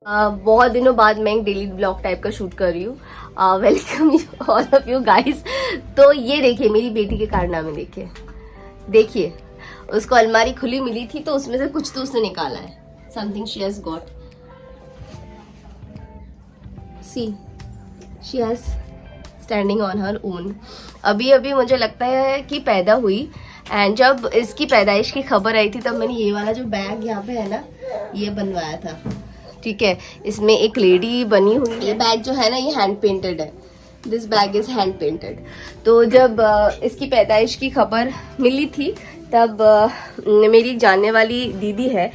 बहुत दिनों बाद मैं एक डेली ब्लॉग टाइप का शूट कर रही हूँ। Welcome all of you guys. तो ये देखिए मेरी बेटी के कारनामे, देखिए उसको अलमारी खुली मिली थी तो उसमें से कुछ तो उसने निकाला है। Something she has got, see she has standing on her own. अभी अभी मुझे लगता है कि पैदा हुई, एंड जब इसकी पैदाइश की खबर आई थी तब मैंने ये वाला जो बैग यहाँ पे है ना ये बनवाया था। ठीक है, इसमें एक लेडी बनी हुई है। ये बैग जो है ना ये हैंड पेंटेड है, this bag is hand painted. तो जब इसकी पैदाइश की खबर मिली थी तब मेरी जानने वाली दीदी है,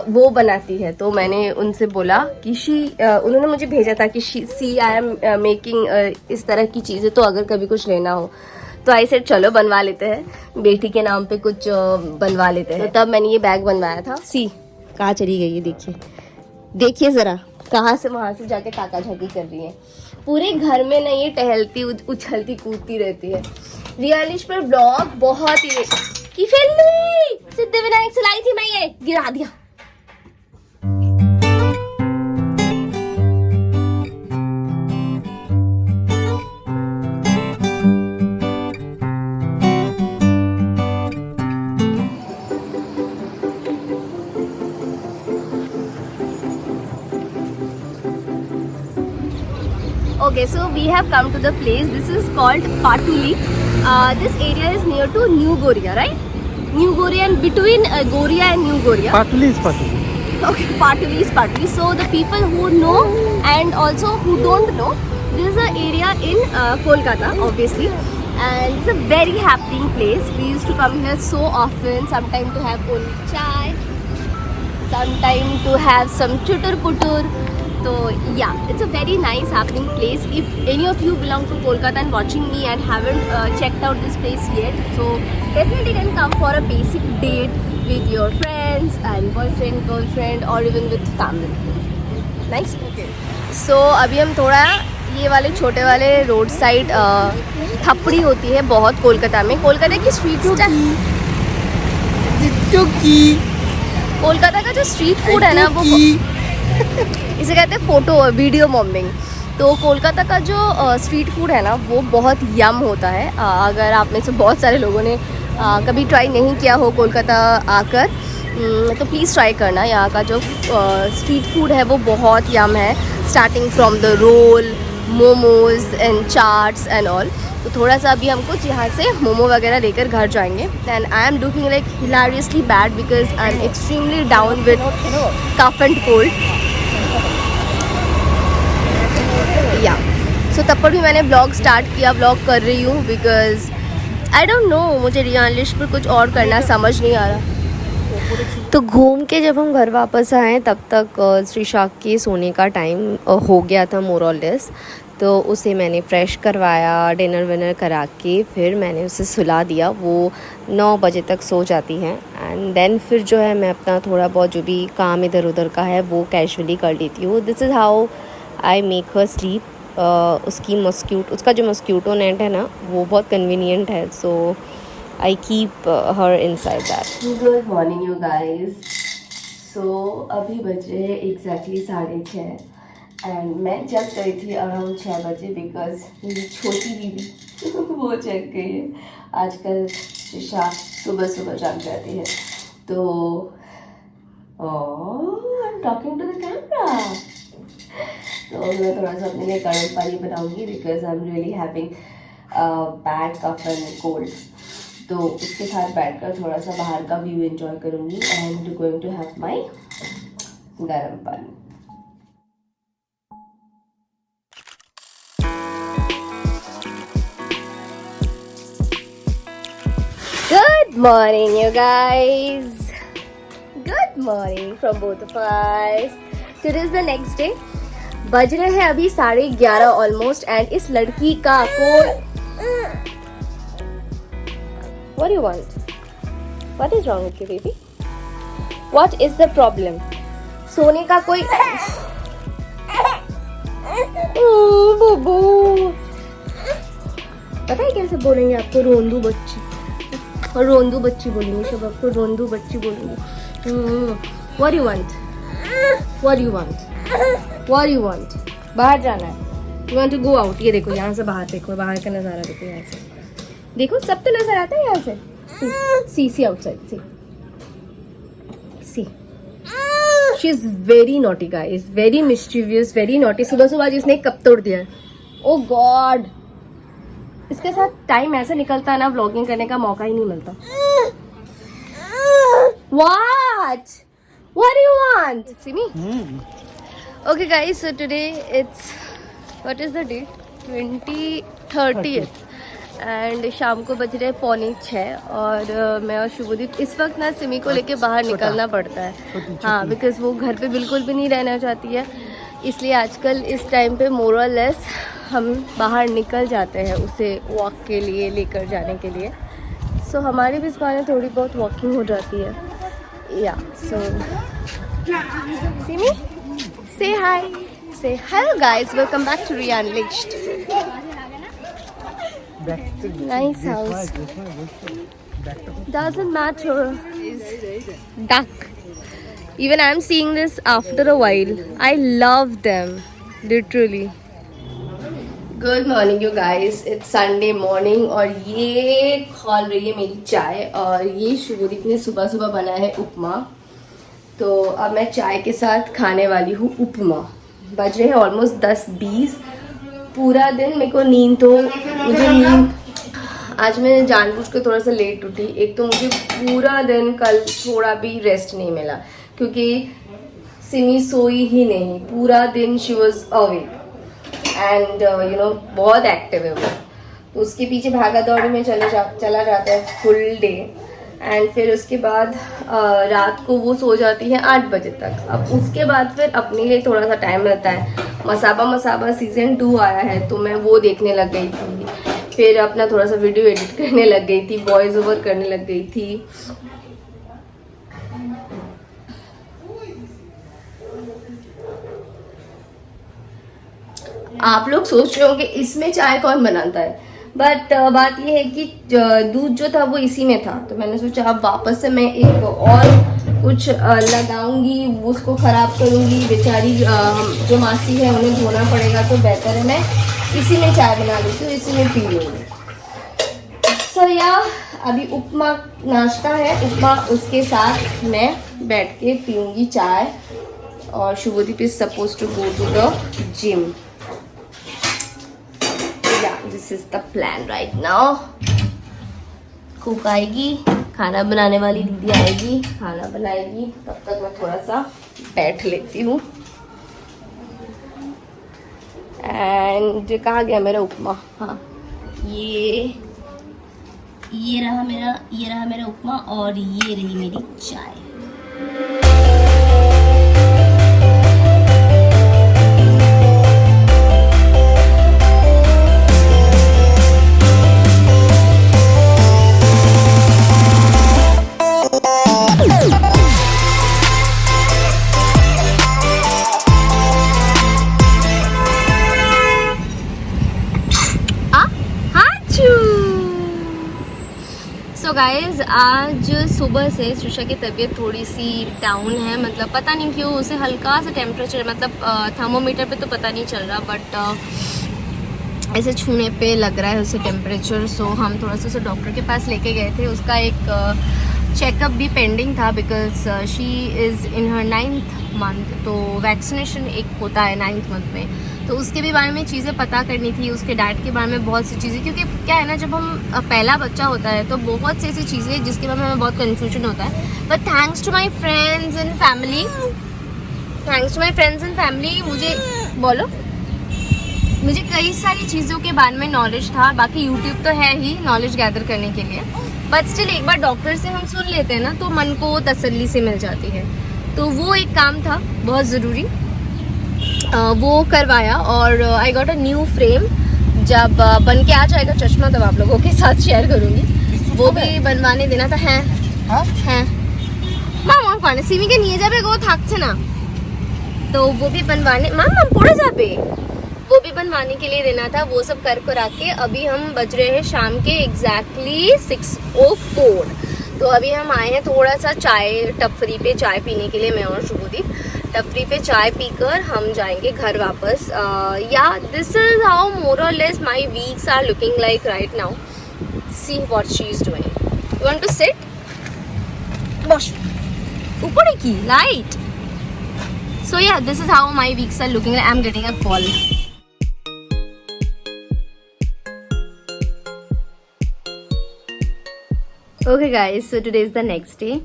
वो बनाती है, तो मैंने उनसे बोला कि उन्होंने मुझे भेजा था कि सी आई एम मेकिंग इस तरह की चीज़ें, तो अगर कभी कुछ लेना हो तो आई सेड चलो बनवा लेते हैं, बेटी के नाम पे कुछ बनवा लेते हैं। तो तब मैंने ये बैग बनवाया था। सी कहाँ चली गई है, देखिए ज़रा, कहाँ से वहाँ से जाके ताका झाकी कर रही है। पूरे घर में ना ये टहलती उछलती कूदती रहती है। रियलिश पर ब्लॉग बहुत ही की फिल्मी सिद्धिविनायक से लाई थी मैं, ये गिरा दिया। Okay, so we have come to the place. This is called Patuli. This area is near to New Goria, right? New Goria, and between Goria and New Goria. Patuli is Patuli. Okay, Patuli is Patuli. So the people who know and also who don't know, this is an area in Kolkata, obviously, and it's a very happening place. We used to come here so often. Sometime to have only chai, sometime to have some chutur putur. So yeah, it's a very nice happening place. If any of you belong to Kolkata and watching me and haven't checked out this place yet, so definitely can come for a basic date with your friends and boyfriend, girlfriend, or even with family. Nice. Okay. So अभी हम थोड़ा ये वाले छोटे वाले road side थपड़ी होती है बहुत कोलकाता में। कोलकाता की स्ट्रीट कोलकाता का जो स्ट्रीट फूड है ना वो इसे कहते हैं फोटो वीडियो मॉम्बिंग। तो कोलकाता का जो स्ट्रीट फूड है ना वो बहुत यम होता है। अगर आप में से बहुत सारे लोगों ने कभी ट्राई नहीं किया हो कोलकाता आकर, तो प्लीज़ ट्राई करना। यहाँ का जो स्ट्रीट फूड है वो बहुत यम है, starting from the roll, momos and chaats and all. तो थोड़ा सा अभी हम कुछ यहाँ से मोमो वगैरह लेकर घर जाएंगे। And I am looking like hilariously bad because I am extremely down with cough and cold. या सो तब पर भी मैंने ब्लॉग स्टार्ट किया, ब्लॉग कर रही हूँ बिकॉज आई डोंट नो, मुझे रियलिश पर कुछ और करना समझ नहीं आ रहा। तो घूम के जब हम घर वापस आए तब तक श्रीशाक के सोने का टाइम हो गया था मोर और लेस। तो उसे मैंने फ्रेश करवाया, डिनर विनर करा के फिर मैंने उसे सुला दिया। वो 9 बजे तक सो जाती हैं एंड देन फिर जो है मैं अपना थोड़ा बहुत जो भी काम इधर उधर का है वो कैजुअली कर लेती हूँ। This is how I make her sleep. उसका जो मस्क्यूटो नेट है ना वो बहुत कन्वीनियंट है, so I keep her inside that. Good morning you guys. So अभी बजे एग्जैक्टली 6:30 एंड मैं जग गई थी अराउंड 6 बजे बिकॉज मेरी छोटी दीदी वो जग गई है। आजकल शीशा सुबह सुबह जग जाती है। तो I am talking to the camera. तो मैं थोड़ा सा अपने लिए गर्म पानी बनाऊंगी because I am really having bad cough and cold. तो उसके साथ बैठकर थोड़ा सा बाहर का व्यू एंजॉय करूंगी and going to have my garam pani. Good morning you guys. Good morning from both of us. Today is the next day. बज रहे हैं अभी 11:30 ऑलमोस्ट एंड इस लड़की का कोई What do you want? What is wrong with you baby? What is the problem? सोने का कोई पता है कैसे बोलेंगे आपको? रोंदू बच्ची बोलेंगे सब आपको, रोंदू बच्ची बोलेंगे। What do you want? What do you want? What you want? बाहर जाना है. You want to go out? ये देखो यहाँ से बाहर देखो, बाहर का नज़ारा देखो यहाँ से. देखो सब तो नजर आता है यहाँ से. See outside. See. She is very naughty guys, very mischievous, very naughty. सुबह आज इसने एक कप तोड़ दिया. Oh God. इसके साथ टाइम ऐसे निकलता है ना, व्लॉगिंग करने का मौका ही नहीं मिलता. What do you want? See me? Okay guys, so today it's, what is the date? 30th. And शाम को बज रहे 5:45 और मैं और शुभदीप इस वक्त ना सिमी को लेके बाहर निकलना पड़ता है. हाँ, बिकॉज वो घर पे बिल्कुल भी नहीं रहना चाहती है, इसलिए आजकल इस टाइम पे मोर और लेस हम बाहर निकल जाते हैं उसे वॉक के लिए लेकर जाने के लिए. सो हमारी भी इस बार थोड़ी बहुत वॉकिंग हो जाती है. या सो सिमी से हाय, से hello guys, welcome back to Riya unleashed. Nice house. Doesn't matter. Duck. Even I'm seeing this after a while. I love them. Literally. Good morning you guys. It's Sunday morning और ये खोल रही है मेरी चाय और ये शुभदीप ने सुबह सुबह बनाया है उपमा. तो अब मैं चाय के साथ खाने वाली हूँ उपमा. बज रहे हैं ऑलमोस्ट 10:20. पूरा दिन मेरे को मुझे नींद आज मैं जानबूझ के थोड़ा सा लेट उठी. एक तो मुझे पूरा दिन कल थोड़ा भी रेस्ट नहीं मिला क्योंकि सिमी सोई ही नहीं पूरा दिन. शी वॉज अवेक एंड बहुत एक्टिव है वो, तो उसके पीछे भागा दौड़ी में चला जाता है फुल डे. एंड फिर उसके बाद रात को वो सो जाती है 8 बजे तक. अब उसके बाद फिर अपने लिए थोड़ा सा टाइम रहता है. मसाबा सीजन 2 आया है तो मैं वो देखने लग गई थी. फिर अपना थोड़ा सा वीडियो एडिट करने लग गई थी, वॉइस ओवर करने लग गई थी. आप लोग सोच रहे होंगे इसमें चाय कौन बनाता है, बट बात ये है कि दूध जो था वो इसी में था, तो मैंने सोचा अब वापस से मैं एक और कुछ लगाऊंगी, उसको खराब करूंगी. बेचारी जो मासी है उन्हें धोना पड़ेगा, तो बेहतर है मैं इसी में चाय बना लेती हूँ, इसी में पी लूँगी. सो या अभी उपमा नाश्ता है, उपमा उसके साथ मैं बैठ के पीऊँगी चाय. और Shubhdeep is suppose to go to the gym. This is the plan right now. Cook आएगी, खाना बनाने वाली दीदी आएगी, खाना बनाएगी, तब तक मैं थोड़ा सा बैठ लेती हूँ. एंड कहाँ गया मेरा उपमा? हाँ, ये रहा मेरा उपमा और ये रही मेरी चाय. गाइज आज सुबह से श्रिशा की तबीयत थोड़ी सी डाउन है. मतलब पता नहीं क्यों, उसे हल्का सा टेम्परेचर, मतलब थर्मोमीटर पे तो पता नहीं चल रहा, बट ऐसे छूने पे लग रहा है उसे टेम्परेचर. सो हम थोड़ा सा उसे डॉक्टर के पास लेके गए थे. उसका एक चेकअप भी पेंडिंग था because she is in her 9th month. तो वैक्सीनेशन एक होता है 9th मंथ में, तो उसके भी बारे में चीज़ें पता करनी थी, उसके डाइट के बारे में बहुत सी चीज़ें. क्योंकि क्या है ना, जब हम पहला बच्चा होता है तो बहुत सी ऐसी चीज़ें जिसके बारे में हमें बहुत कन्फ्यूजन होता है. But thanks to my friends and family मुझे कई सारी चीज़ों के बारे में नॉलेज था. बाकी यूट्यूब तो है ही नॉलेज गैदर करने के लिए, बट स्टिल एक बार डॉक्टर से हम सुन लेते हैं ना तो मन को तसल्ली से मिल जाती है. तो वो एक काम था बहुत ज़रूरी, वो करवाया. और I got a new frame. जब बन के आ जाएगा चश्मा तब आप लोगों के साथ शेयर करूँगी. वो भी बनवाने देना था. हैं मामा कौन सिमी के निये जाबे गो থাকছে না, तो वो भी बनवाने मामा पड़े जाबे, वो भी बनवाने के लिए देना था. वो सब कर के अभी हम बज रहे हैं शाम के एग्जैक्टली 6:04. तो अभी हम आए हैं थोड़ा सा चाय टपरी पे चाय पीने के लिए, मैं और शुभदीप. टपरी पे चाय पीकर हम जाएंगे घर वापस. या this is how more or less my weeks are looking like right now. See what she is doing. You want to sit? बस ऊपर की light. So yeah, this is how my weeks are looking like. I'm getting a call. Okay guys, so today is the next day.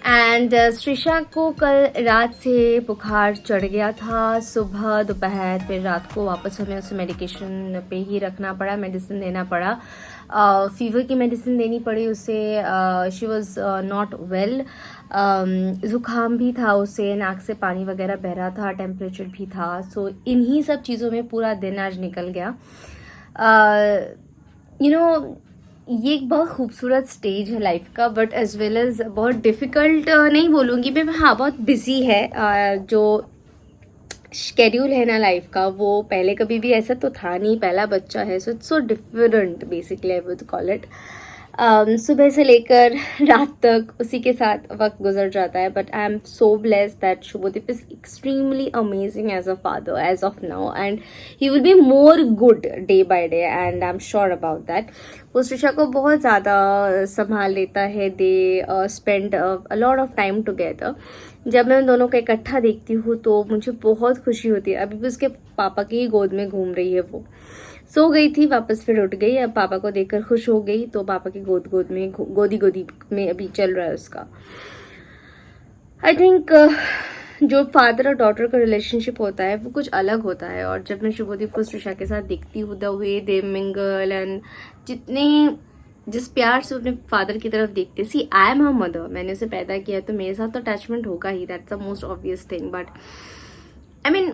And Shrisha को कल रात से बुखार चढ़ गया था. सुबह दोपहर फिर रात को वापस हमें उसे मेडिकेशन पे ही रखना पड़ा, मेडिसिन देना पड़ा. फीवर की मेडिसिन देनी पड़ी उसे. She was not well. ज़ुकाम भी था उसे, नाक से पानी वगैरह बह रहा था, टेम्परेचर भी था. सो इन्हीं सब चीज़ों में पूरा दिन आज निकल गया. यू नो, ये एक बहुत खूबसूरत स्टेज है लाइफ का, बट एज वेल एज बहुत डिफ़िकल्ट नहीं बोलूँगी मैं. हाँ, बहुत बिजी है. जो शेड्यूल है ना लाइफ का, वो पहले कभी भी ऐसा तो था नहीं. पहला बच्चा है, so it's so different basically, I would call it. सुबह से लेकर रात तक उसी के साथ वक्त गुजर जाता है. But I am so blessed that Shubhdeep is extremely amazing as a father as of now, and he will be more good day by day, and I am sure about that. वो श्रिशा को बहुत ज़्यादा संभाल लेता है. They spend a lot of time together. जब मैं उन दोनों को इकट्ठा देखती हूँ तो मुझे बहुत खुशी होती है. अभी भी उसके पापा की ही गोद में घूम रही है. वो सो गई थी, वापस फिर उठ गई. अब पापा को देखकर खुश हो गई, तो पापा की गोदी में अभी चल रहा है उसका. आई थिंक जो फादर और डॉटर का रिलेशनशिप होता है वो कुछ अलग होता है. और जब मैं शुभदीप को श्रिशा के साथ देखती हूँ, the way they mingle and जिस प्यार से अपने फादर की तरफ देखते. सी आई एम हर मदर, मैंने उसे पैदा किया तो मेरे साथ तो अटैचमेंट होगा ही. That's the most obvious thing. But I mean,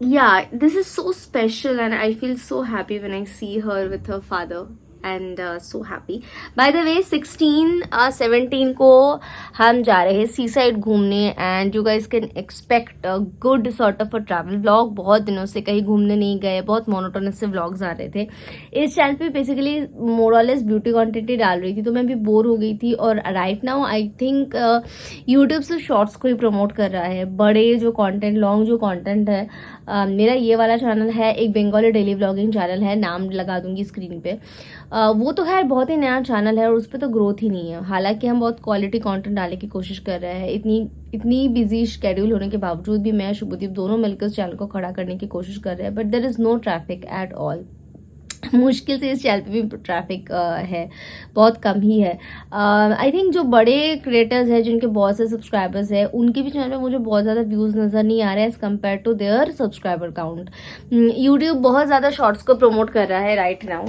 yeah, this is so special and I feel so happy when I see her with her father. And so happy. By the way 17 को हम जा रहे हैं सी side घूमने, and you guys can expect a good sort of a travel vlog. बहुत दिनों से कहीं घूमने नहीं गए, बहुत मोनोटोनस से व्लॉग्स आ रहे थे. इस चैनल पे basically more or less beauty content ही डाल रही थी, तो मैं भी बोर हो गई थी. और right now I think YouTube से शॉर्ट्स को ही प्रमोट कर रहा है. बड़े जो कॉन्टेंट, लॉन्ग जो कॉन्टेंट है, मेरा ये वाला चैनल है एक बंगाली डेली व्लॉगिंग चैनल है, नाम लगा दूंगी स्क्रीन पे. वो तो खैर बहुत ही नया चैनल है और उस पर तो ग्रोथ ही नहीं है. हालांकि हम बहुत क्वालिटी कंटेंट डालने की कोशिश कर रहे हैं. इतनी बिजी शेड्यूल होने के बावजूद भी मैं शुभदीप दोनों मिलकर उस चैनल को खड़ा करने की कोशिश कर रहे हैं. But there is no traffic at all. मुश्किल से इस चैनल पे भी ट्रैफिक है, बहुत कम ही है. आई थिंक जो बड़े क्रिएटर्स हैं जिनके बहुत से सब्सक्राइबर्स हैं, उनके भी चैनल पे मुझे बहुत ज़्यादा व्यूज़ नज़र नहीं आ रहे हैं as compare to their subscriber count. YouTube बहुत ज़्यादा शॉर्ट्स को प्रमोट कर रहा है राइट नाउ.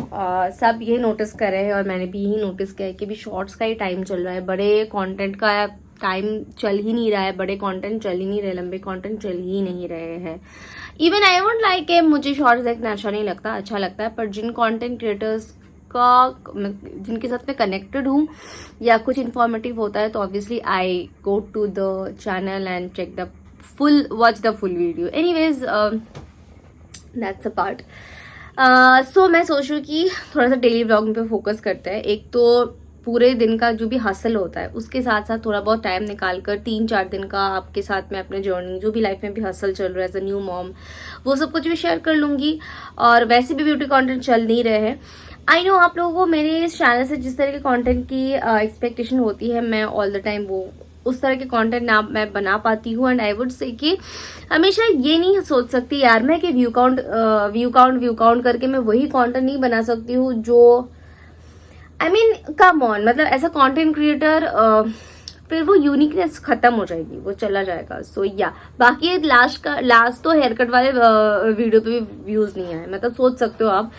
सब ये नोटिस कर रहे हैं और मैंने भी यही नोटिस किया है कि भी शॉर्ट्स का ही टाइम चल रहा है. बड़े कॉन्टेंट का टाइम चल ही नहीं रहा है. बड़े कंटेंट चल ही नहीं रहे, लंबे कंटेंट चल ही नहीं रहे हैं. इवन आई वोंट लाइक है, मुझे शॉर्ट्स देखना अच्छा नहीं लगता, अच्छा लगता है. पर जिन कंटेंट क्रिएटर्स का जिनके साथ मैं कनेक्टेड हूँ या कुछ इन्फॉर्मेटिव होता है, तो obviously I go to the channel and check the watch the full video. Anyways, that's a part. So मैं सोच रही हूँ कि थोड़ा सा डेली व्लॉगिंग पे फोकस करते हैं. एक तो पूरे दिन का जो भी हासिल होता है उसके साथ साथ थोड़ा बहुत टाइम निकाल कर 3-4 दिन का आपके साथ में अपने जर्नी, जो भी लाइफ में भी हासिल चल रहा है एज अ न्यू मॉम, वो सब कुछ भी शेयर कर लूँगी. और वैसे भी ब्यूटी कंटेंट चल नहीं रहे हैं. आई नो आप लोगों को मेरे इस चैनल से जिस तरह के कंटेंट की एक्सपेक्टेशन होती है, मैं ऑल द टाइम वो उस तरह के कंटेंट ना मैं बना पाती हूँ. एंड आई वुड से कि हमेशा ये नहीं सोच सकती यार मैं कि व्यू काउंट करके मैं वही कंटेंट नहीं बना सकती हूँ जो आई मीन कम ऑन, मतलब ऐसा कंटेंट क्रिएटर फिर वो यूनिकनेस खत्म हो जाएगी, वो चला जाएगा. सो या बाकी लास्ट तो हेयर कट वाले वीडियो पे भी व्यूज नहीं आए. मतलब सोच सकते हो आप,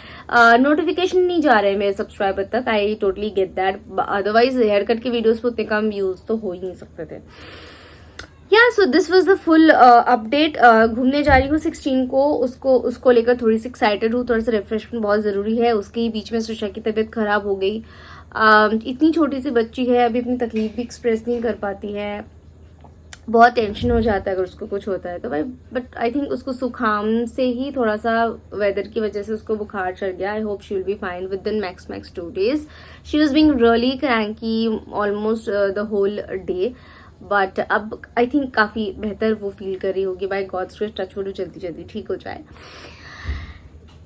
नोटिफिकेशन नहीं जा रहे मेरे सब्सक्राइबर तक. I totally get that. Otherwise hair cut के वीडियोस पे उतने कम व्यूज तो हो ही नहीं सकते थे. या so this was the full update. घूमने जा रही हूँ 16 को, उसको लेकर थोड़ी सी एक्साइटेड हूँ. थोड़ा सा रिफ्रेशमेंट बहुत ज़रूरी है. उसके बीच में श्रिशा की तबीयत खराब हो गई. इतनी छोटी सी बच्ची है, अभी अपनी तकलीफ भी एक्सप्रेस नहीं कर पाती है. बहुत टेंशन हो जाता है अगर उसको कुछ होता है तो भाई. बट आई थिंक उसको जुकाम से ही थोड़ा सा वेदर की वजह से उसको बुखार चढ़ गया. I hope she will be fine within max 2 days. She was being really cranky almost the whole day. But अब आई थिंक काफ़ी बेहतर वो फील कर रही होगी. By god's grace, touch wood जल्दी जल्दी ठीक हो जाए.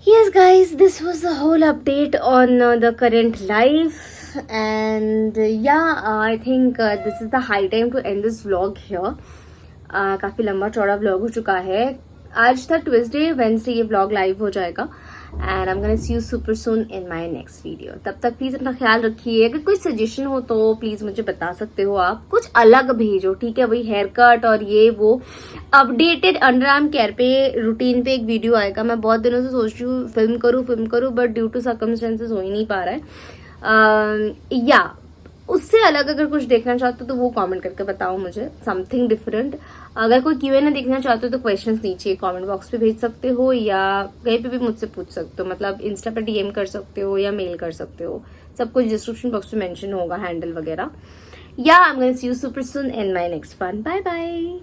Yes guys, this was the whole update on the current life, and I think this is the high time to end this vlog here. काफ़ी लंबा चौड़ा vlog हो चुका है. आज था ट्यूसडे, वेंसडे ये vlog लाइव हो जाएगा. And I am gonna see you super soon in my next video. तब तक प्लीज अपना ख्याल रखिए. अगर कोई सजेशन हो तो प्लीज मुझे बता सकते हो आप. कुछ अलग भेजो, ठीक है. वही हेयर कट और ये वो अपडेटेड अंडर आर्म केयर पे रूटीन पे एक वीडियो आएगा. मैं बहुत दिनों से सोच रही हूँ फिल्म करूँ बट ड्यू टू सर्कमस्टेंसेस हो ही नहीं पा रहा है. उससे अलग अगर कुछ देखना चाहते हो तो वो कमेंट करके बताओ मुझे, समथिंग डिफरेंट. अगर कोई Q&A देखना चाहते हो तो क्वेश्चंस नीचे कमेंट बॉक्स पे भेज सकते हो, या कहीं पे भी मुझसे पूछ सकते हो. मतलब इंस्टा पे DM कर सकते हो या मेल कर सकते हो. सब कुछ डिस्क्रिप्शन बॉक्स में मेंशन होगा, हैंडल वगैरह. I am gonna see you super soon in my next one. Bye bye.